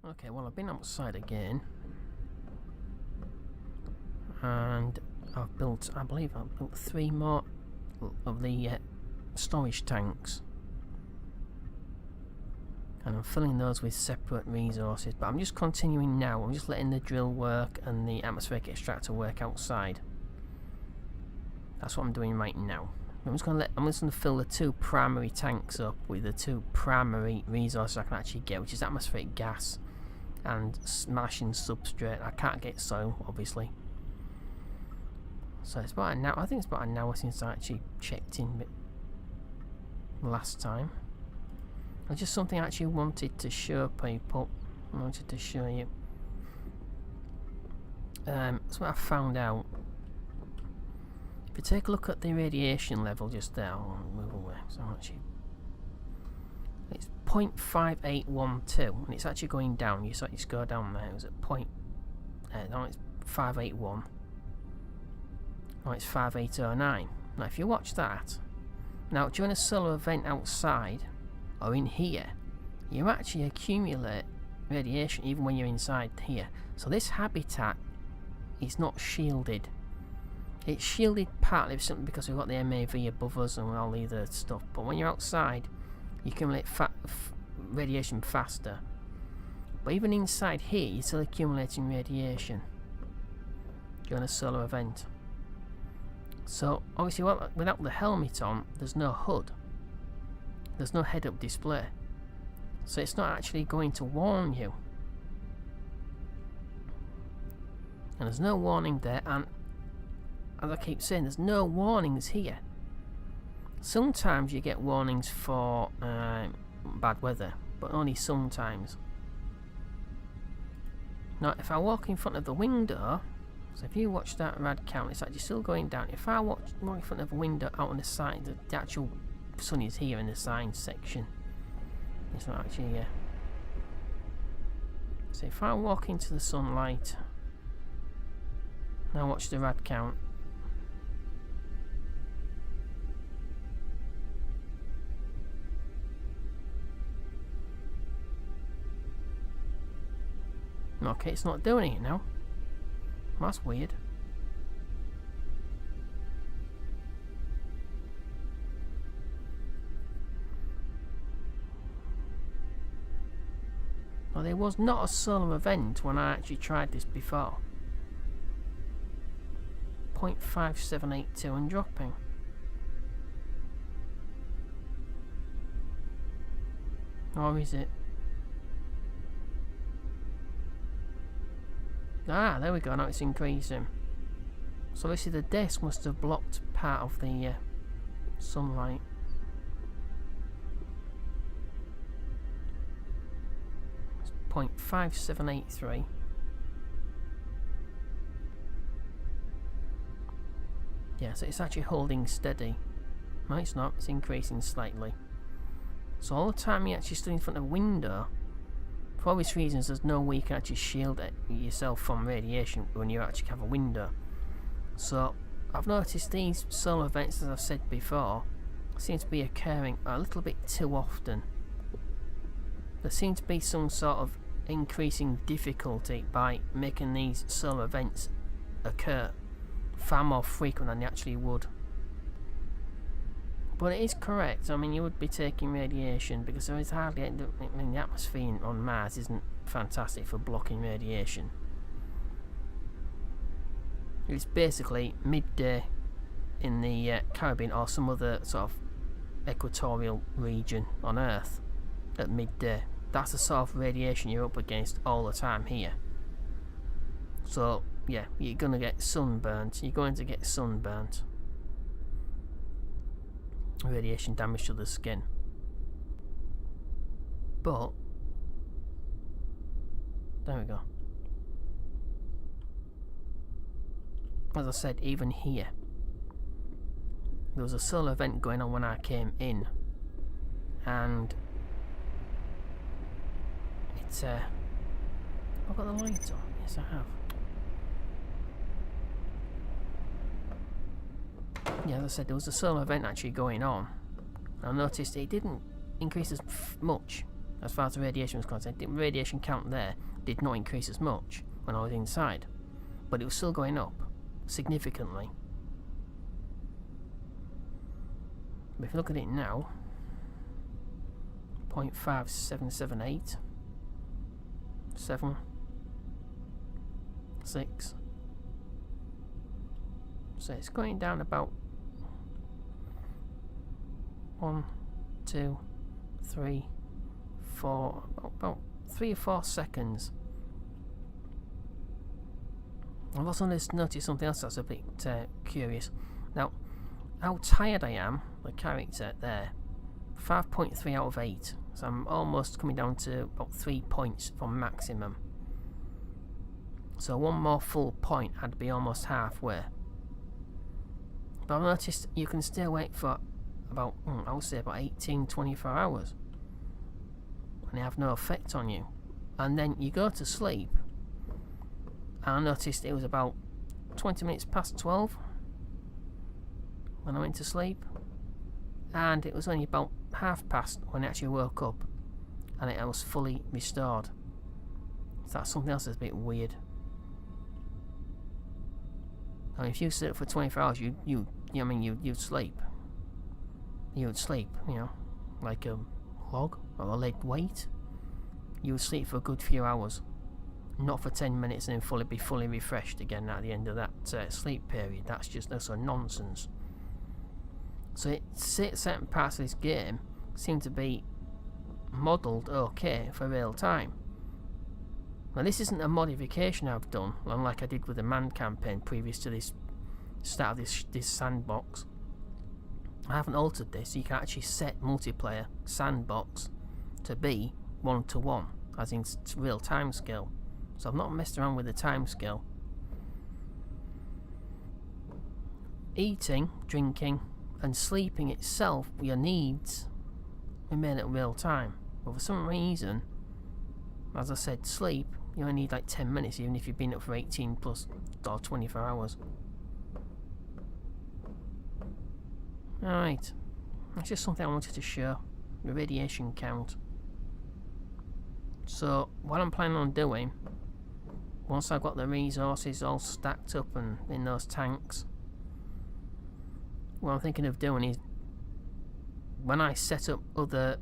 Okay, well, I've been outside again, and I've built, I believe I've built 3 more of the storage tanks, and I'm filling those with separate resources, but I'm just continuing now. I'm just letting the drill work and the atmospheric extractor work outside. That's what I'm doing right now. I'm just gonna fill the 2 primary tanks up with the 2 primary resources I can actually get, which is atmospheric gas and Martian substrate. I can't get soil, obviously. So it's about an hour. I think it's about an hour since I actually checked in last time. It's just something I actually wanted to show people. I wanted to show you. That's what I found out. If you take a look at the radiation level just there, I'll move away. So actually, it's 0.5812, and it's actually going down. You saw it just go down there. It was at no, it's 581. Now it's 5809. Now if you watch that, now during a solar event outside or in here, you actually accumulate radiation even when you're inside here. So this habitat is not shielded. It's shielded partly simply because we've got the MAV above us and all the other stuff, but when you're outside you accumulate radiation faster. But even inside here you're still accumulating radiation during a solar event. So obviously without the helmet on, there's no HUD. There's no head-up display. So it's not actually going to warn you. And there's no warning there, and as I keep saying, there's no warnings here. Sometimes you get warnings for bad weather, but only sometimes. Now if I walk in front of the window, so if you watch that rad count, it's actually still going down. If I walk in front of a window out on the side, the actual sun is here in the sign section. It's not actually so if I walk into the sunlight, now watch the rad count. Okay, it's not doing it now. That's weird. Well, there was not a solar event when I actually tried this before. 0.5782 and dropping. Or is it? Ah, there we go, now it's increasing. So obviously the desk must have blocked part of the sunlight. It's 0.5783. Yeah, so it's actually holding steady. No, it's not, it's increasing slightly. So all the time you actually stood in front of a window, for obvious reasons, there's no way you can actually shield yourself from radiation when you actually have a window. So I've noticed these solar events, as I've said before, seem to be occurring a little bit too often. There seems to be some sort of increasing difficulty by making these solar events occur far more frequent than they actually would. But it is correct. I mean, you would be taking radiation because there is hardly. I mean, the atmosphere on Mars isn't fantastic for blocking radiation. It's basically midday in the Caribbean or some other sort of equatorial region on Earth at midday. That's the sort of radiation you're up against all the time here. So yeah, you're gonna get sunburnt. You're going to get sunburnt. Radiation damage to the skin. But there we go. As I said, even here there was a solar event going on when I came in, and it's I've got the lights on. Yes, I have. Yeah, as I said, there was a solar event actually going on. I noticed it didn't increase as much as far as the radiation was concerned. The radiation count there did not increase as much when I was inside, but it was still going up significantly. But if you look at it now, 0.5778, 7, 6. So it's going down about 1, 2, 3, 4, about 3 or 4 seconds. I've also noticed something else that's a bit curious. Now, how tired I am, the character there, 5.3 out of 8. So I'm almost coming down to about 3 points from maximum. So one more full point, I'd be almost halfway. But I've noticed you can stay awake for about, I would say about 18, 24 hours. And they have no effect on you. And then you go to sleep. And I noticed it was about 20 minutes past 12 when I went to sleep. And it was only about half past when I actually woke up. And I was fully restored. So that's something else that's a bit weird. I mean, if you sit for 24 hours, you'd sleep. You would sleep, you know, like a log or a lead weight. You would sleep for a good few hours, not for 10 minutes and then be fully refreshed again at the end of that sleep period. That's a nonsense. So certain parts of this game seem to be modelled okay for real time. Now this isn't a modification I've done, unlike I did with the Man campaign previous to this start of this sandbox. I haven't altered this, so you can actually set multiplayer sandbox to be 1-to-1, as in real timescale. So I've not messed around with the timescale. Eating, drinking, and sleeping itself, your needs remain at real time. But for some reason, as I said, sleep, you only need like 10 minutes, even if you've been up for 18 plus or 24 hours. Alright, that's just something I wanted to show, the radiation count. So, what I'm planning on doing, once I've got the resources all stacked up and in those tanks, what I'm thinking of doing is, when I set up other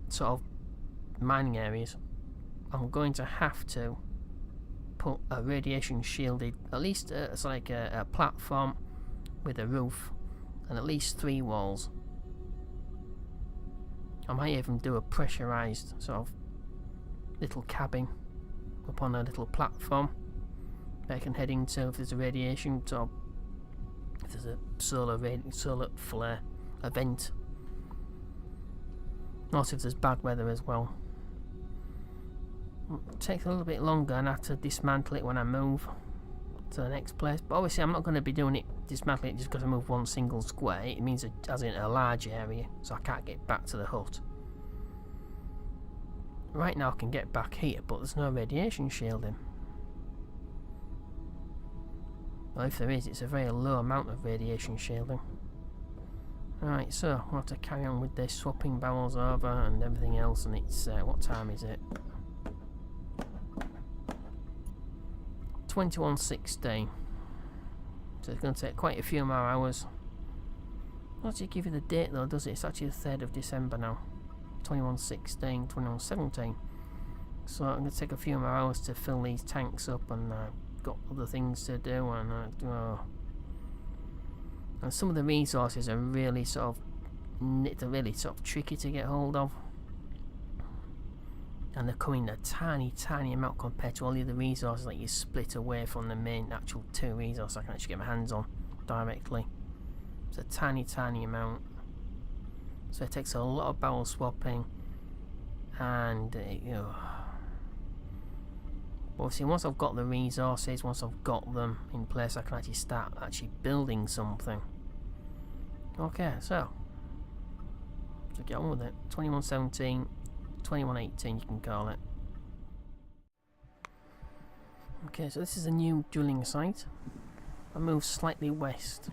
sort of mining areas, I'm going to have to put a radiation shielded, at least it's like a platform with a roof and at least 3 walls. I might even do a pressurized sort of little cabin up on a little platform that I can head into if there's a radiation, or if there's a solar flare event. Also if there's bad weather as well. It takes a little bit longer and I have to dismantle it when I move to the next place, but obviously I'm not going to be doing it, dismantling it just because I move one single square. It means as in a large area, so I can't get back to the hut. Right now I can get back here, but there's no radiation shielding. Well, if there is, it's a very low amount of radiation shielding. Alright, so we'll have to carry on with this, swapping barrels over and everything else, and it's, what time is it? 21:16. So it's going to take quite a few more hours. Not to give you the date though, does it? It's actually the 3rd of December now. 21:16, 21:17. So I'm going to take a few more hours to fill these tanks up, and got other things to do, and and some of the resources are really sort of tricky to get hold of. And they're coming a tiny amount compared to all the other resources that you split away from the main actual 2 resources I can actually get my hands on directly. It's a tiny amount. So it takes a lot of barrel swapping, and obviously once I've got the resources, once I've got them in place, I can actually start building something. Okay, so get on with it. 21:17. 21:18 you can call it. Okay, so this is a new drilling site. I moved slightly west.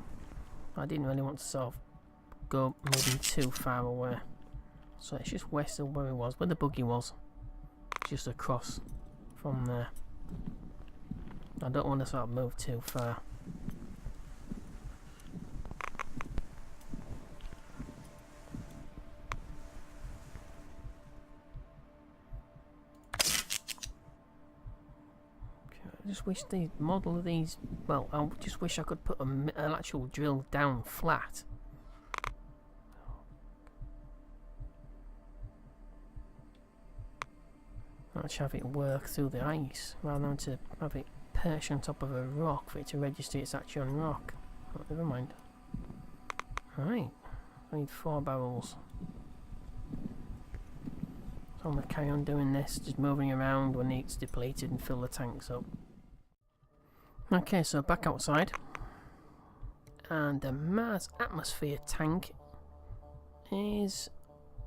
I didn't really want to sort of go moving too far away. So it's just west of where it was, where the buggy was. Just across from there. I don't want to sort of move too far. I just wish the model of these, well, I just wish I could put an actual drill down flat. Actually have it work through the ice, rather than to have it perch on top of a rock for it to register it's actually on rock. Oh, never mind. Right, I need 4 barrels. So I'm going to carry on doing this, just moving around when it's depleted and fill the tanks up. Okay, so back outside, and the Mars atmosphere tank is,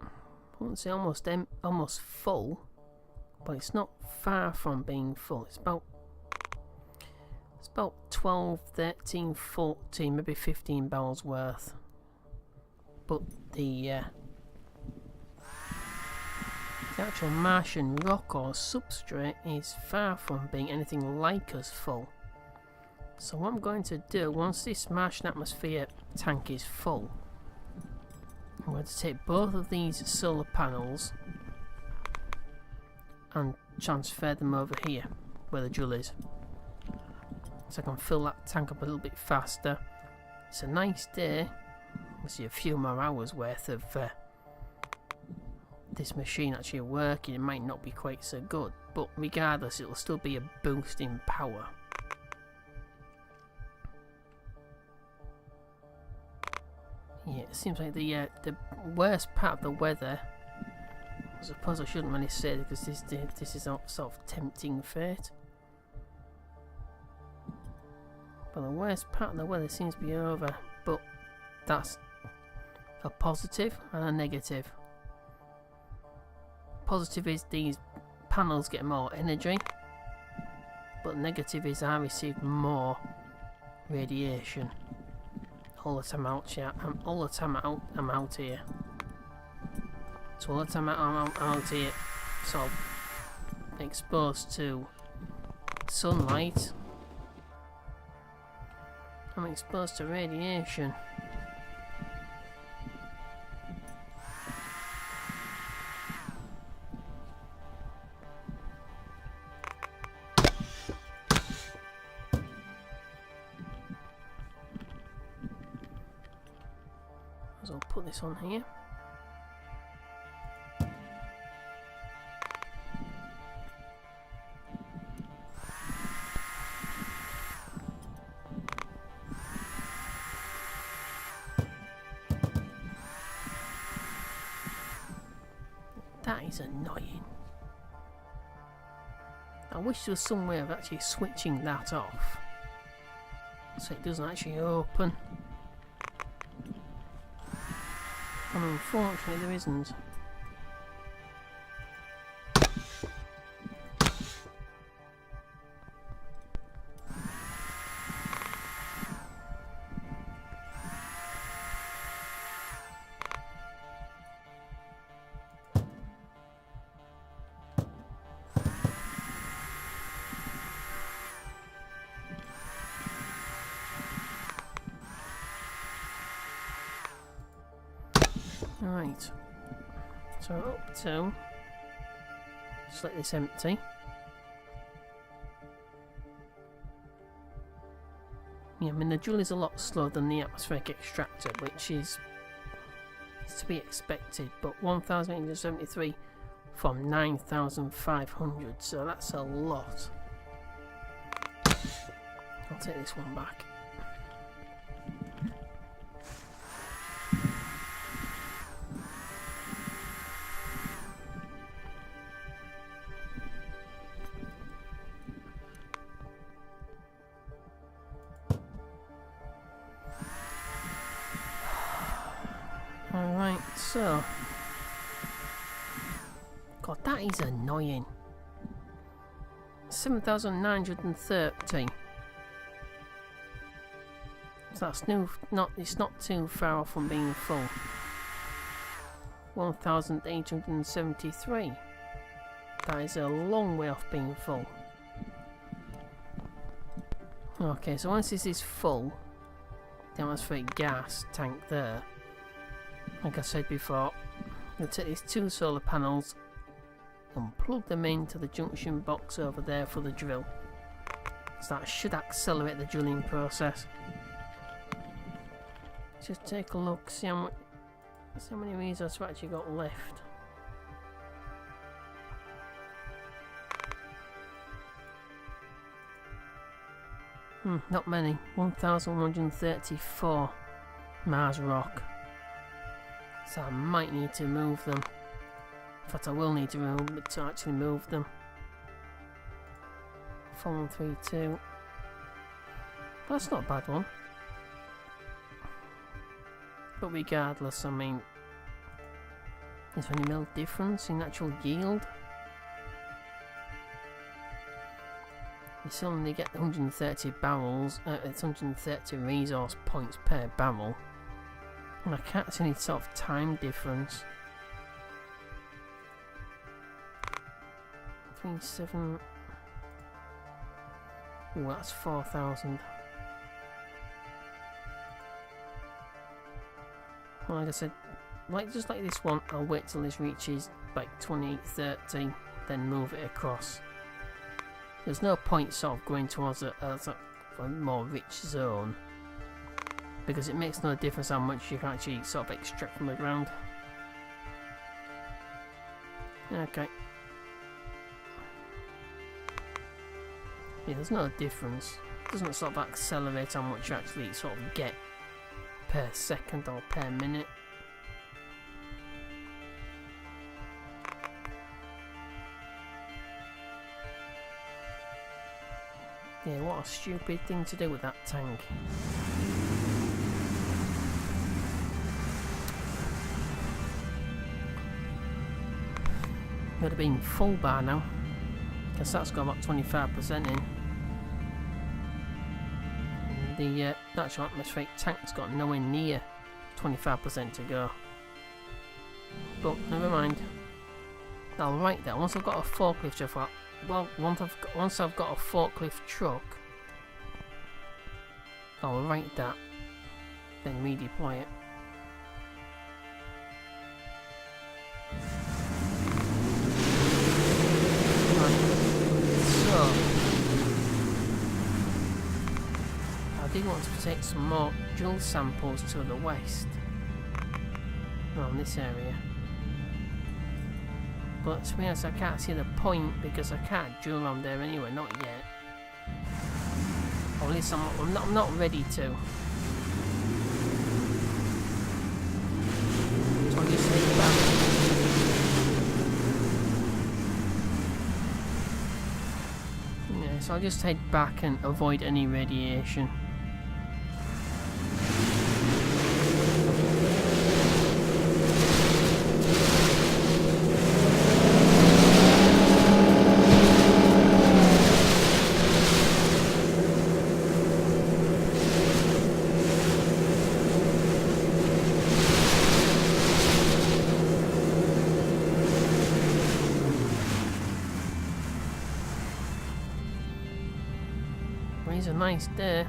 I wouldn't say almost full, but it's not far from being full. It's about 12, 13, 14, maybe 15 barrels worth. But the actual Martian rock or substrate is far from being anything like as full. So what I'm going to do, once this Martian atmosphere tank is full, I'm going to take both of these solar panels and transfer them over here, where the drill is. So I can fill that tank up a little bit faster. It's a nice day. Obviously a few more hours worth of this machine actually working. It might not be quite so good, but regardless it'll still be a boost in power. Yeah, it seems like the worst part of the weather, I suppose I shouldn't really say it because this is a sort of tempting fate. But the worst part of the weather seems to be over, but that's a positive and a negative. Positive is these panels get more energy, but negative is I receive more radiation. All the time I'm out here. So all the time I'm out here, sort of exposed to sunlight, I'm exposed to radiation. So I'll put this on here. That is annoying. I wish there was some way of actually switching that off so it doesn't actually open. And unfortunately there isn't. Right, so up to, just let this empty. Yeah, I mean the drill is a lot slower than the atmospheric extractor, which is to be expected, but 1,873 from 9,500, so that's a lot. I'll take this one back. Alright, so God, that is annoying. 7,930. So that's it's not too far off from being full. 1,873. That is a long way off being full. Okay, so once this is full, the atmospheric gas tank there, like I said before, we'll take these 2 solar panels and plug them into the junction box over there for the drill. So that should accelerate the drilling process. Just take a look, see how many resources we've actually got left. Not many. 1,134 Mars rock. So I might need to move them. In fact, I will need to actually move them. 4132. That's not a bad one. But regardless, I mean, is there any real difference in actual yield? You still only get 130 barrels, it's 130 resource points per barrel. And I can't see any sort of time difference. 37. Oh, that's 4,000. Well, like I said, just like this one, I'll wait till this reaches like 2030, then move it across. There's no point sort of going towards a more rich zone, because it makes no difference how much you can actually sort of extract from the ground. Okay. Yeah, there's no difference. It doesn't sort of accelerate how much you actually sort of get per second or per minute. Yeah, what a stupid thing to do with that tank. Would have been full by now, because that's got about 25% in. The natural atmospheric tank's got nowhere near 25% to go. But never mind. I'll write that once I've got a forklift truck. Well, once I've got a forklift truck, I'll write that, then redeploy it. So, I do want to take some more drill samples to the west, around this area. But to be honest, I can't see the point because I can't drill around there anyway, not yet. Or at least I'm not ready to. So I'll just head back. Yeah, so I'll just head back and avoid any radiation. It's a nice day.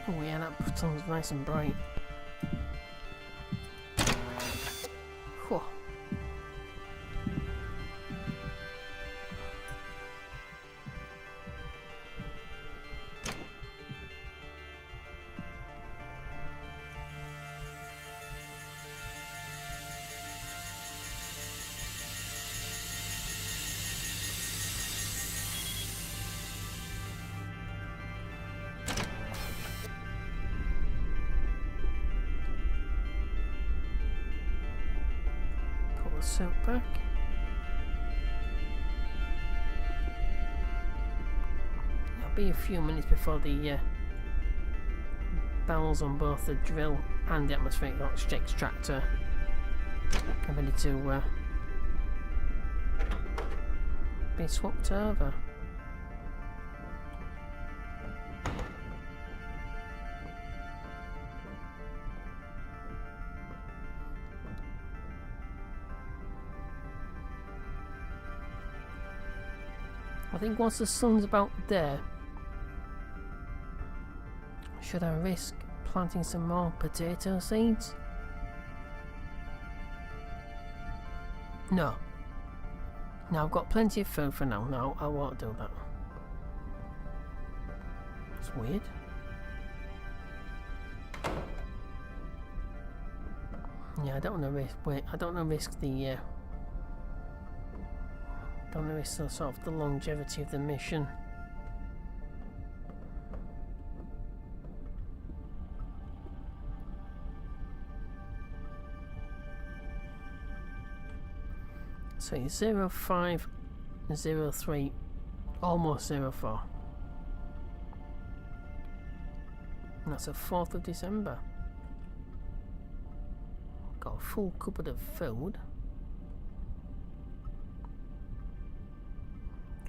Oh yeah, that sun's nice and bright. Whew. Suit back. It'll be a few minutes before the barrels on both the drill and the atmospheric extractor are ready to be swapped over. I think once the sun's about there, should I risk planting some more potato seeds? No. No, I've got plenty of food for now. No, I won't do that. It's weird. Yeah, I don't want to risk. Wait, I don't want to risk the. Don't want to risk the sort of the longevity of the mission. So it's 0503, almost 04. And that's the 4th of December. Got a full cupboard of food.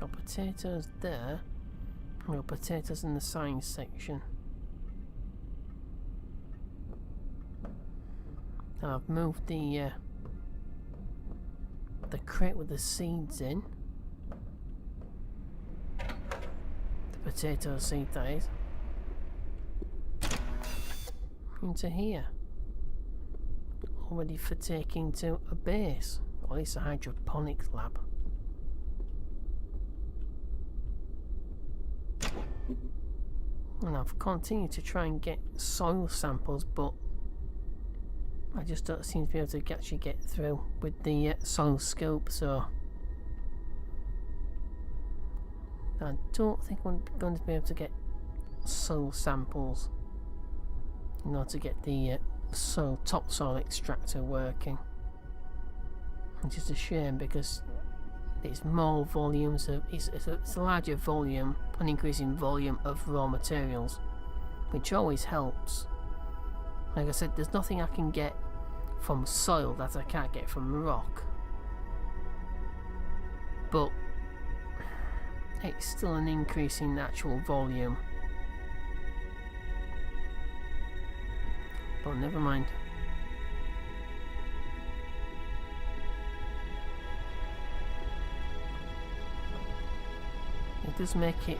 Got potatoes there. Got potatoes in the science section. And I've moved the crate with the seeds in. The potato seed, that is. Into here. All ready for taking to a base. Or at least a hydroponics lab. And I've continued to try and get soil samples, but I just don't seem to be able to actually get through with the soil scope, so I don't think I'm going to be able to get soil samples in order to get the topsoil extractor working. Which is a shame because it's more volumes of it's a larger volume, an increasing volume of raw materials, which always helps. Like I said, there's nothing I can get from soil that I can't get from rock, but it's still an increase in actual volume. But never mind. It does make it,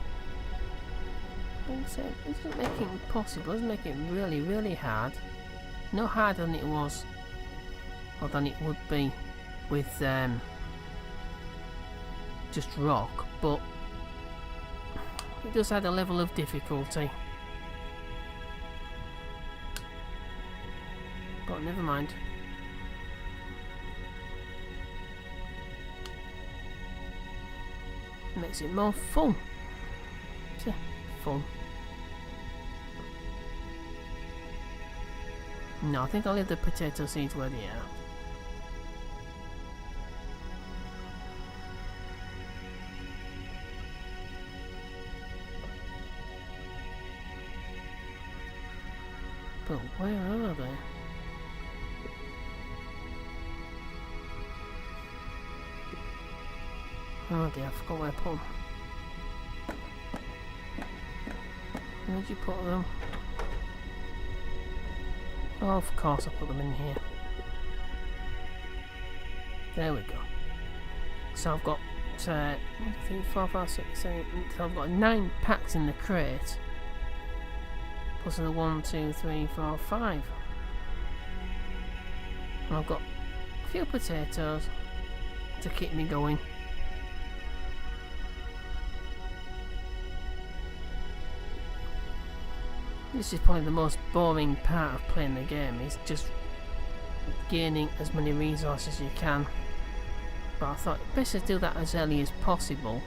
like I said, it doesn't make it impossible, it doesn't make it really, really hard. No harder than it was, or than it would be with just rock, but it does add a level of difficulty. But never mind. Makes it more fun. Yeah, fun. No, I think I'll leave the potato seeds where they are. But where are they? Oh dear, I forgot where I put them. Where'd you put them? Oh, of course I put them in here. There we go. So I've got 1, 2, 3, 4, 5, 6, 7, so I've got 9 packs in the crate. Plus the 1, 2, 3, 4, 5. And I've got a few potatoes to keep me going. This is probably the most boring part of playing the game, is just gaining as many resources as you can. But I thought best to do that as early as possible,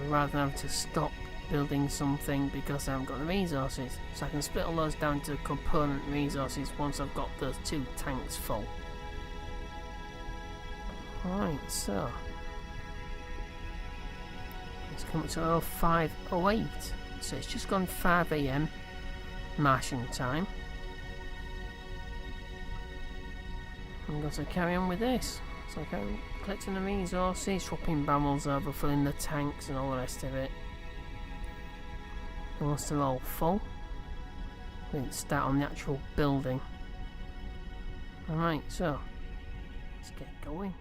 rather than have to stop building something because I haven't got the resources. So I can split all those down to component resources once I've got those 2 tanks full. Right, so it's come up to 0508, so it's just gone 5 AM Martian time. I'm going to carry on with this. So I go collecting the resources, swapping barrels over, filling the tanks and all the rest of it. And once they're all full, we can start on the actual building. Alright, so let's get going.